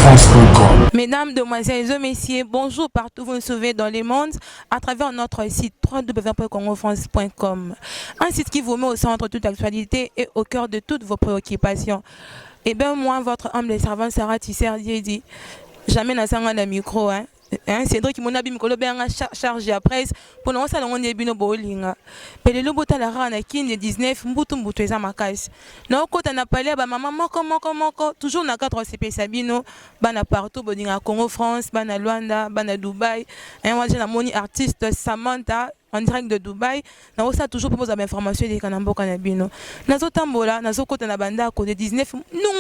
congofrance.com. Mesdames, demoiselles et messieurs, bonjour partout, vous nous suivez dans le monde à travers notre site www.congofrance.com. Un site qui vous met au centre de toute actualité et au cœur de toutes vos préoccupations. Et bien moi, votre humble servante Sarah Tisser dit, jamais n'a pas de micro, hein. Cédric mon abi mikolo benga charge ya presse pour nous salon on ebino bolinga pele lo bota la rana kinde 19 mbutu mbutu eza makasi na okota na palais ba maman moko toujours na 4 CP Sabino bana partout bodinga Congo France bana Luanda bana Dubaï un moi j'ai la moni artiste Samantha en direct de Dubaï na osa toujours propose des informations de kanamboka na bino nazo tambola nazo kota na banda ko de 19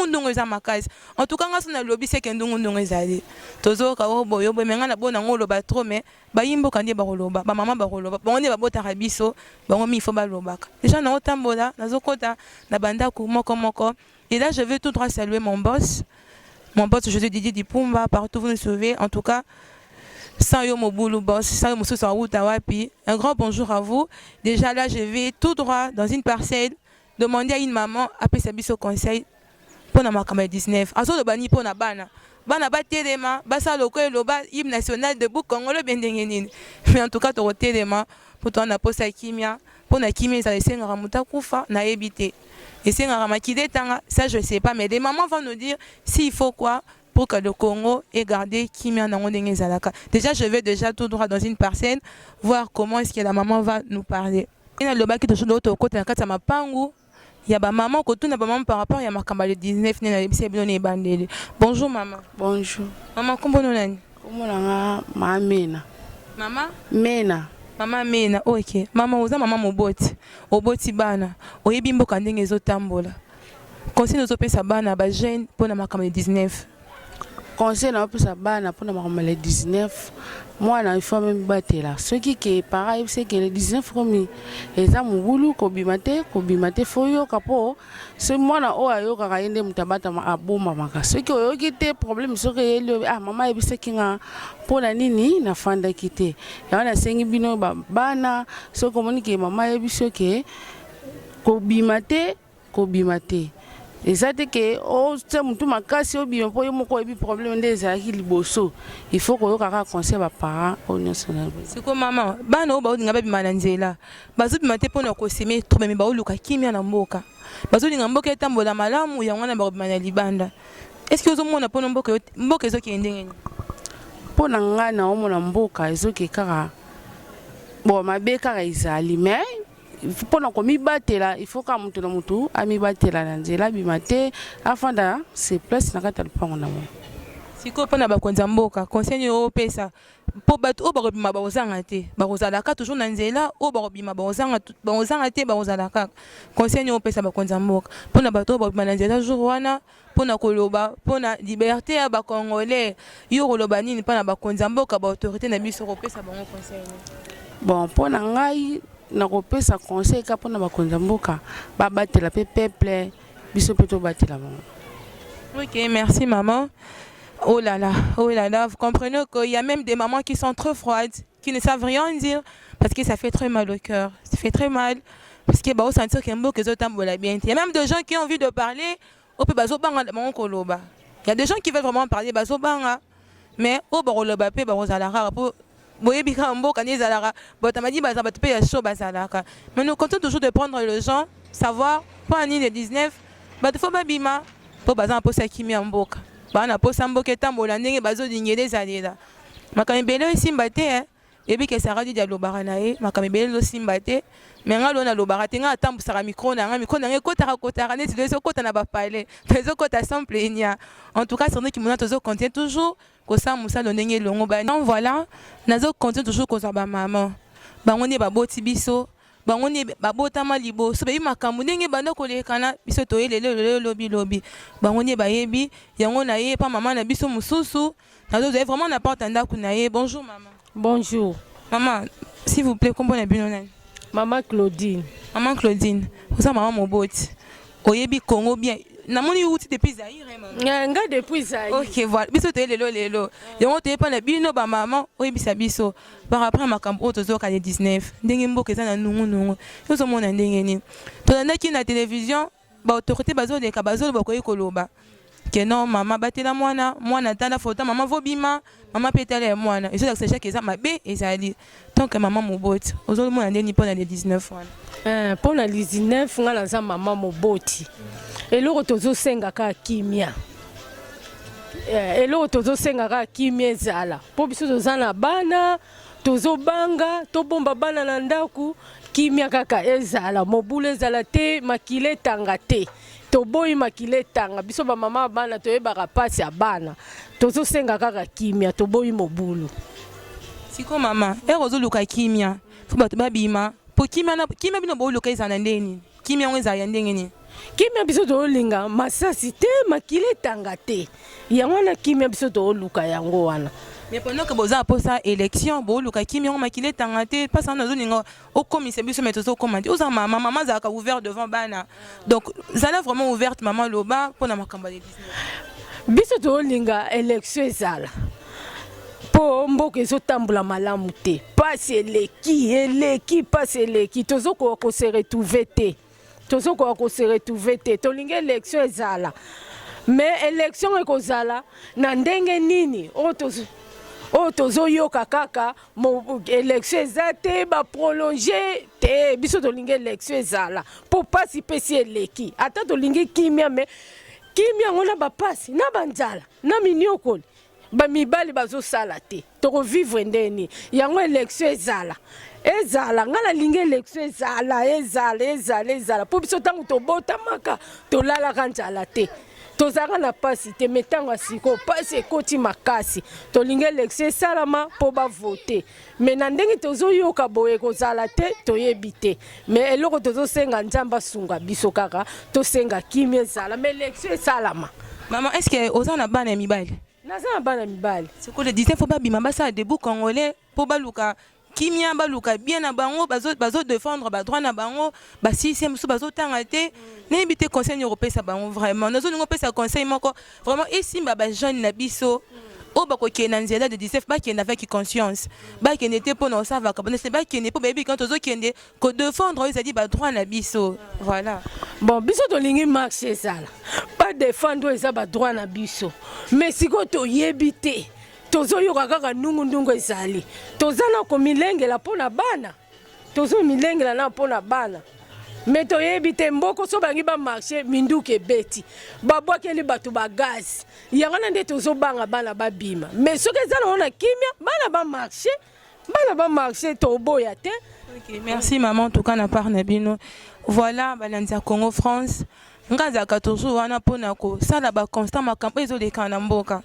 ndungu eza makasi en tout cas ngaso na lobby c'est que ndungu ezali tozo ka o boyo menga na bona ngolo ba trop mais ba yimbo kandi ba koloba ba mama ba koloba ba on ba botaka biso ba ngomi fo ba lobaka déjà na otambola nazo kota na banda ko moko et là je veux tout droit saluer mon boss José Didier Dipumba partout vous nous sauvez en tout cas sans yo mobulu boss sans yo mususu wa wapi un grand bonjour à vous. Déjà là je vais tout droit dans une parcelle demander à une maman après sa biso conseil pour na makama 19 azo le bani pour na bana ba telema basa loko loba hymne national de Bouk Congolo bendengenini mais en tout cas to telema pour toi na posa kimia pour na kimia ça senga ramuta kufa na ebité et senga ramakide tanga ça je sais pas mais les mamans vont nous dire s'il faut quoi pour que le Congo ait gardé Kimia Nango Zalaka. Déjà, je vais déjà tout droit dans une parcelle, voir comment est-ce que la maman va nous parler. Il y a le bac qui est toujours au côté de la mapangu. Il y a ma maman qui est maman par rapport à ma camarade 19 né. Bonjour maman. Bonjour. Maman, comment vous allez? Comment maman Mena. Maman? Mena. Maman Mena, ok. Maman, vous avez maman moboti. Oboti bana. Oyebimbo kandenge zo tambola. Conseil nous opé sa bana ba jeune pour na makamale 19. Conseil na opesa bana pour na makamale 19. Moi na il faut même battre là. Ce qui est pareil c'est que les 19 comme eza mubulu ko bimate foyo kapo. C'est moi na o ayo ka yende mutabata ma aboma maka. Ce qui oyo kité problème ce que ah maman ebise kinga pona nini na fanda kité. Ya na sengi bino bana so communique maman ebise ke ko bimate. Et ça c'est que oh c'est mutu makasi obi mpo yo moko ebi problème des aki liboso il faut que yo kaka conseil ba parents au national. C'est comme maman bana oba odinga babi mananzela bazo bimate pona ko seme to meme ba oluka kimia na mboka bazo linga mboka etambola malamu ya ngwana ba bimana libanda est-ce que ozo mona pona mboka ezo ki ndengeni pona ngana o mona mboka ezo ki kaka bon mabeka izali mais pendant qu'on m'y battait là, il faut qu'à monter dans mon tour, à m'y battre là, là, bimate, afin de se placer dans la tête de mon amour. Si vous avez un konzamboka, conseil au pesa, pour battre au barobima bazangate, bazalaka toujours nanzela, au barobima bazangate, bazalaka. Conseil au pesa konzamboka, pour na bato barobima nanzela jourwana, pour na koloba, pour na liberté à bakongolais, yo loba nini pa na bakonzamboka ba autorité na biso au pesa bango conseil. Bon, pour na ngai na kopesa conseil ka pona bakonza mboka ba batela pe peuple biso peto batela bango. OK, merci maman. Oh là là, vous comprenez qu'il y a même des mamans qui sont trop froides, qui ne savent rien dire parce que ça fait très mal au cœur. Ça fait très mal parce que bah on sentir qu'un beau que zotambola bien. Il y a même des gens qui ont envie de parler au pe bazo banga mon koloba. Il y a des gens qui veulent vraiment parler bazo banga mais au baroloba pe bazala rara pour mais nous comptons toujours de prendre les gens, savoir, pour un de 19, il faut pas bima, pour bazan pour sa kimi en boca. Bana pour samboke tambola nenge bazo dingé zali là. Makamibelo simbate hein. Et puis que ça radio dialo baranae, makamibelo simbate. Mais ngalo na lo baratenga tambu sara micro na kota ne tu kota na ba parler. Tezo kota simple nya. En tout cas, c'est nous qui nous tozo contient toujours ko sa musa lo ndenge longo ba. Donc voilà, nazo contient toujours ko za ba maman. Ba ngoni ba boti biso. Bangoni babotama liboso bebi makambo ndenge banda kolekana biso toyelele lobi bangoni bayebi yango na ye pa maman na biso mususu nazo vraiment na porte ndako na ye. Bonjour maman. Bonjour maman, s'il vous plaît comment na bino nani? Maman Claudine. Maman Claudine, vous êtes maman moboti oyebi Congo bien namoni uti depuis Zaïre maman. Nga depuis Zaïre. OK voilà biso lelo yango toye pa na bino ba maman oyebisa biso par rapport makambo otozo ka 19 ndenge mboka eza na nungu yozo mona ndenge ni to na ki na télévision ba autorité bazo leka bazo ba koyi koloba que non maman batela mwana tanda photo maman vobima maman petala ya mwana et ça c'est que ça mabe ezali tant que maman moboti ozolo mwana ndeni pona les 19 wana pona les 19 nga naza maman moboti eloko tozosengaka kimia eloko tozosengaka kimia ezala po biso toza na bana tozobanga tobomba bana na ndaku kimia kaka ezala mobulu ezala te makile etanga te toboyi makile etanga biso bamama bana toyebaka pasi ya bana tozosenga kaka kimia toboyi mobulu siko mama ozoluka kimia fo bato babima po kimia bino booluka eza na ndeni kimia ngo eza ya ndenge nini kimia biso toolinga masasi te makile etanga te yango wana kimia biso tooluka yango wana mais pendant que boza posa élection booluka kimia ngo makile etanga te parce que nazolinga okomisa biso mais tozokoma te oza mama zalaka ouvert devant bana donc zala vraiment ouverte maman loba mpona makambo ya 19 biso toolinga élection ezala po mboka ezotambola malamu te pasi eleki pasi eleki tozokoka kose retrouve te tozokoka kose retrouve te tolinga élection ezala mais élection ekozala na ndenge nini oyo tozoyoka kaka élection eza te baprolonge te biso tolinga élection ezala po pasi pesi eleki ata tolingi kimia me kimia yango na bapasi na banzala na miniokoli bamibali bazosala te tokovivre ndeni yango élection ezala nga nalingi élection ezala po biso ntango tobotamaka tolalaka nzala te tozalaka na pasi te me ntango ya siko pasi ekoti makasi tolingi élection esalama mpo bavote me na ndenge tozoyoka boye kozala te toyebi te me eloko tozosenga nzambe asunga biso kaka tosenga kimia ezala me élection esalama maman est-ce que oza na bana ya mibali naza na bana mibali sikoyo le 19 fo babima basala debout congolais mpo baluka kimia baluka bien na bango bazodéfendre badroit na bango basisi mosusu bazotanga te nayebi te conseil nyokopesa bango vraiment nazolingi opesa conseil moko vraiment esimba bajeune na biso oyo bakokende na nzela de 19 bakende avec conscience bakende te mpona osavaka bonese bakende mpo bayebi quand tozokende kodéfendre oyo ezali badroit na biso voilà bon biso tolingi marche ezala badéfendre oyo eza badroit na biso mais sikoyo toyebi te tozoyoka kaka ndungu ezali toza na komilengela mpona bana tozomilengela na mpona bana me toyebi te mboko so bangi bamarche minduka ebeti babwakeli bato bagazi yango na nde tozobanga bana babima me soki eza nango na kimia bana bamarche toboya te. Okay, merci maman en tout cas na part na bino voilà balandi ya Congo France nga azalaka toujours wana mpona kosala baconstant makambo ezoleka na mboka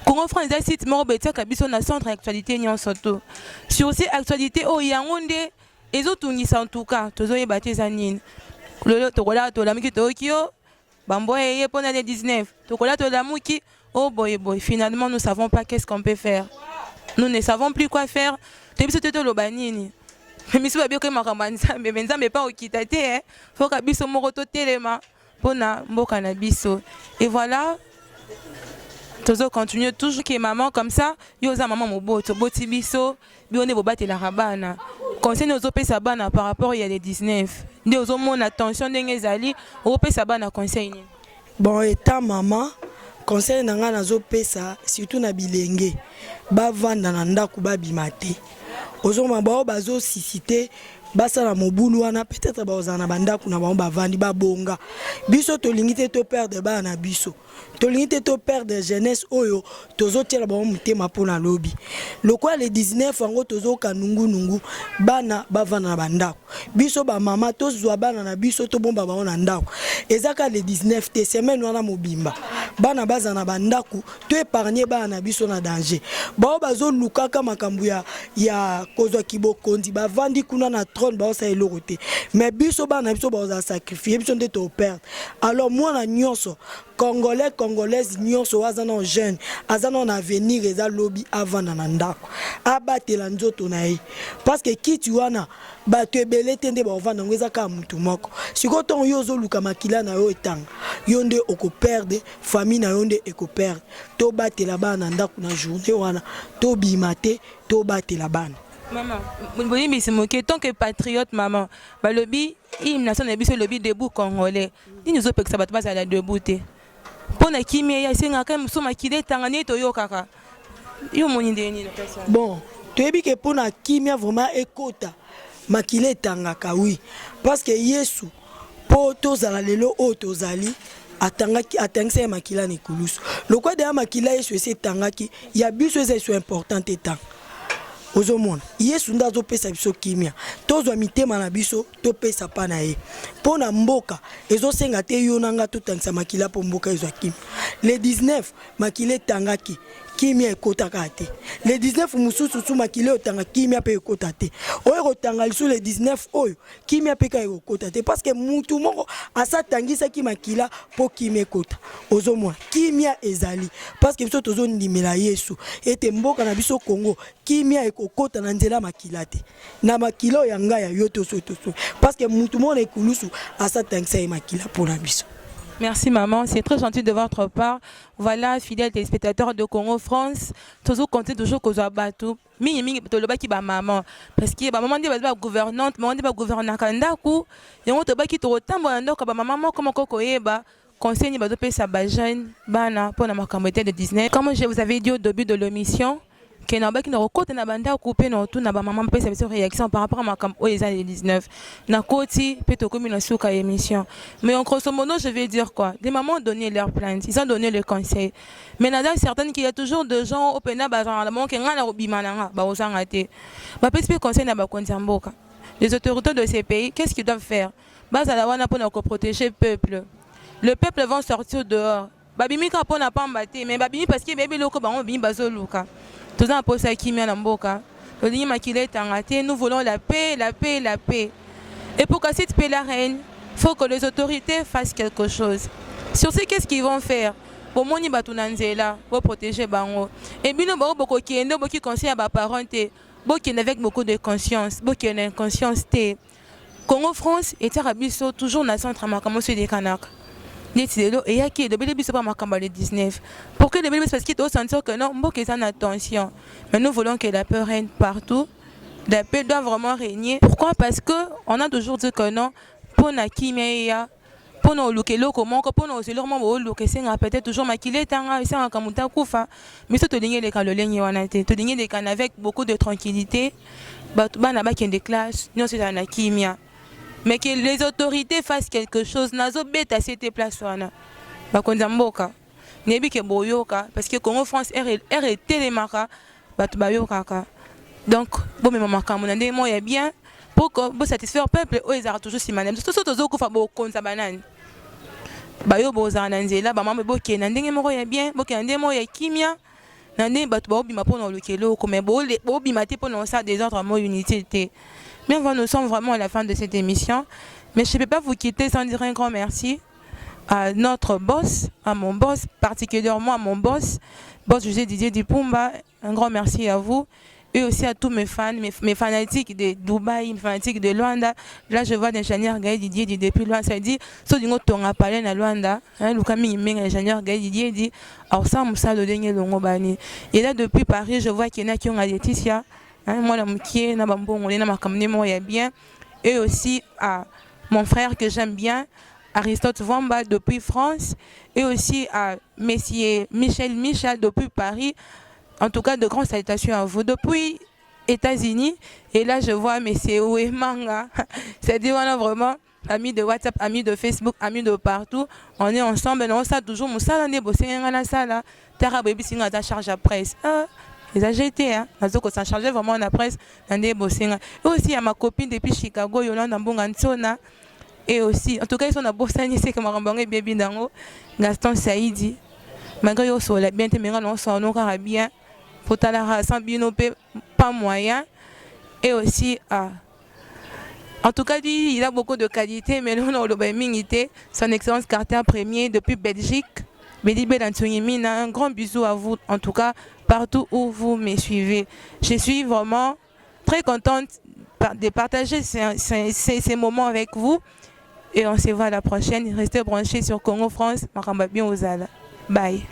Congo France eza site moko betiaka biso na centre actualité nyonso to sur ces actualité oyo yango nde ezotungisa en tout cas tozoyeba te eza nini lelo tokola tolamuki toyoki yo bamboya eye mpona les 19 tokola tolamuki oh boy finalement nous savons pas qu'est-ce qu'on peut faire nous ne savons plus quoi faire te biso te toloba nini miso babiokoyi makambo ya nzambe me nzambe epa okita te foka biso moko totelema mpona mboka na biso et voilà tozo continuer toujours que maman comme ça yo za maman moboto boti biso bione bobatelaka bana conseil ozopesa bana par rapport ya les 19 nde ozomona attention ndenge ezali opesa bana conseil nini bon état maman conseil na nga nazopesa surtout na bilenge bavanda na ndako babima te ozoma bao bazosisi te basala mobulu wana peut-être bazala na bandako na bango bavandi babonga biso tolingi te to perdre bana na biso tolingi te to perdre jeunesse oyo tozotiela bango motema mpona lobi lokola le 19 yango tozoka nungu bana bavanda na bandako biso bamama tozwa bana na biso tobomba bango na ndako ezaka le 19 te semaine wana mobimba bana baza na bandako to épargner bana na biso na danger bao bazolukaka makambo ya kozwa kibokondi bavandi kuna na trône baosa eloko te mais biso bana biso baoza sacrifier biso nde to perdre alors mwana nyonso congolaise nyonso aza na jeune aza na avenir eza lobi avanda na ndako abatela nzoto na ye parce que kiti wana bato ebele te nde baovanda ngo eza kaka mutu moko sikoyo ntongo yo ozoluka makila na yo etanga yo nde okoperde famille na yo nde ekoperde tobatela bana na ndako na journée wana tobima te tobatela bana. Maman, bonibisi moke tant que patriote maman, balobi hymne national biso lobi debout congolais. Ni nous opekisa bato bazala debout te. pona kimia ya senga ka muso makile tangani to yo kaka yo moni ndeni la personne. Bon, tu es que pour na kimia vraiment ekota makile tangaka oui parce que Yesu po tozala lelo o tozali atangisa makila ni kulusu. Le quoi de makila Yesu ese tangaki ya biso ese important etant. Ozomona Yesu ndazo pesa biso kimia tozwa mitema na biso to pesa pa na ye pona mboka ezosenga te yo nanga totangisa makila po mboka ezwa kimia le 19 makile tangaki kimia ekotaka te le 19 mususu su makile otanga kimia pe ekota te oyo kotanga lisu le 19 oyo kimia pe ka ekota te parce que mutu moko asatangisa ki makila po kimia ekota ozomona kimia ezali parce que biso tozondimela Yesu ete mboka na biso Congo kimia ekokota na nzela makila te na makilo yanga ya yoto soto parce que mutu moko ekulusu asatangisa makila pona biso. Merci maman, c'est très gentil de votre part. Voilà, fidèles téléspectateurs de Congo France, toujours compter toujours que soit bateau. Mingi to loba ki ba maman parce que ba maman dit ba gouvernante, maman dit ba gouverneur kandaku, yango to ba ki to tambo ndoko ba maman comme koko yeba. Conseil ni ba to pesa ba jeune bana pour na makambo de 19. Comme je vous avais dit au début de l'émission, que na ba ki na côté na banda couper na tout na ba maman pesa sa réaction par rapport à makambo aux années 19. Na côté peut to comme une souka émission. Mais en grosso modo, je vais dire quoi? Des mamans ont donné leur plainte, ils ont donné le conseil. Mais dans certaines qu'il y a toujours des gens au pena ba genre la maman qui ngana obimananga ba osanga te. Ba pesa conseil na ba konzamboka. Les autorités de ces pays, qu'est-ce qu'ils doivent faire? Bas à la wana pour protéger le peuple. Le peuple va sortir dehors. Babimi ka pona pamba te, mais babimi parce que bébé loko ba on bimi bazoluka. Tout ça pour ça qui m'a mboka. Le ligne makile tangate, nous voulons la paix, la paix, la paix. Et pour que cette paix la reine, il faut que les autorités fassent quelque chose. Sur ce, qu'est-ce qu'ils vont faire? Pour moni batunanzela, pour protéger bango. Et bien nous beaucoup qui est beaucoup conseil à ba parenté, beaucoup avec beaucoup de conscience, beaucoup de conscience té. Congo France et Tarabiso toujours na centre makamo sur des canards. Et il y a qui de bébé pas ma 19. Pour que les bébés parce qu'ils ont senti que non, bon qu'ils en attention. Mais nous voulons que la paix règne partout. La paix doit vraiment régner. Pourquoi? Parce que on a toujours dit que non, pour na kimia, pour nous look comment pour nous c'est leur moment look c'est peut-être toujours maquillé tanga c'est un kamuta kufa. Mais ça te digner les calolènes on a été te digner des can avec beaucoup de tranquillité. Bah na ba qui des classes, non c'est na kimia. Mais que les autorités fassent quelque chose, nazo bête à cette place là. Bakonzamboka. Nebi ke boyoka parce que Congo France est télémaka batu bayoka. Donc bon mais maman comme on a des moyens bien pour que bon satisfaire le peuple eux ils arrêtent toujours si manem. Tout ça ko fa bo konza banane. Bayo boza nanzela ba maman bo ke na ndenge moko ya bien, bo ke ndenge mo ya kimia. Nande batu ba bima pour no lokelo comme bo bima te pour no ça des autres mots unité. Bien, nous sommes vraiment à la fin de cette émission. Mais je ne peux pas vous quitter sans dire un grand merci à notre boss, à mon boss, particulièrement à mon boss José Didier Dipumba. Un grand merci à vous. Et aussi à tous mes fans, mes fanatiques de Dubaï, mes fanatiques de Luanda. Là, je vois l'ingénieur Gaël Didier dit depuis Luanda. Ça dit, si vous avez parlé à Luanda, l'ingénieur Gaël Didier dit, alors ça, Moussa le dernier longo bani. Et là, depuis Paris, je vois qu'il y en a qui ont Laetitia. Moi, bien. Et aussi à mon frère que j'aime bien, Aristote Vamba depuis France. Et aussi à Messier Michel depuis Paris. En tout cas, de grandes salutations à vous. Depuis États-Unis, et là je vois Messier Ouemanga. C'est-à-dire, on a vraiment amis de WhatsApp, amis de Facebook, amis de partout. On est ensemble, on sait toujours, on sait la salle, Terra Baby Singa ta charge à presse. Les AGT, hein, ça chargeait vraiment la presse. Et aussi à ma copine depuis Chicago, Yolanda Mbongansona. Et aussi, en tout cas, ils sont à Bossani, c'est que ma rambangé bébé dango, Gaston Saïdi. Malgré eux, sur la bien, mais on s'en aura bien. Pour ta sans binopé, pas moyen. Et aussi, en tout cas, il a beaucoup de qualités, mais nous, on a minité. Son Excellence Carter Premier depuis Belgique. Un grand bisou à vous, en tout cas, partout où vous me suivez. Je suis vraiment très contente de partager ces moments avec vous. Et on se voit à la prochaine. Restez branchés sur Congo France. Bye.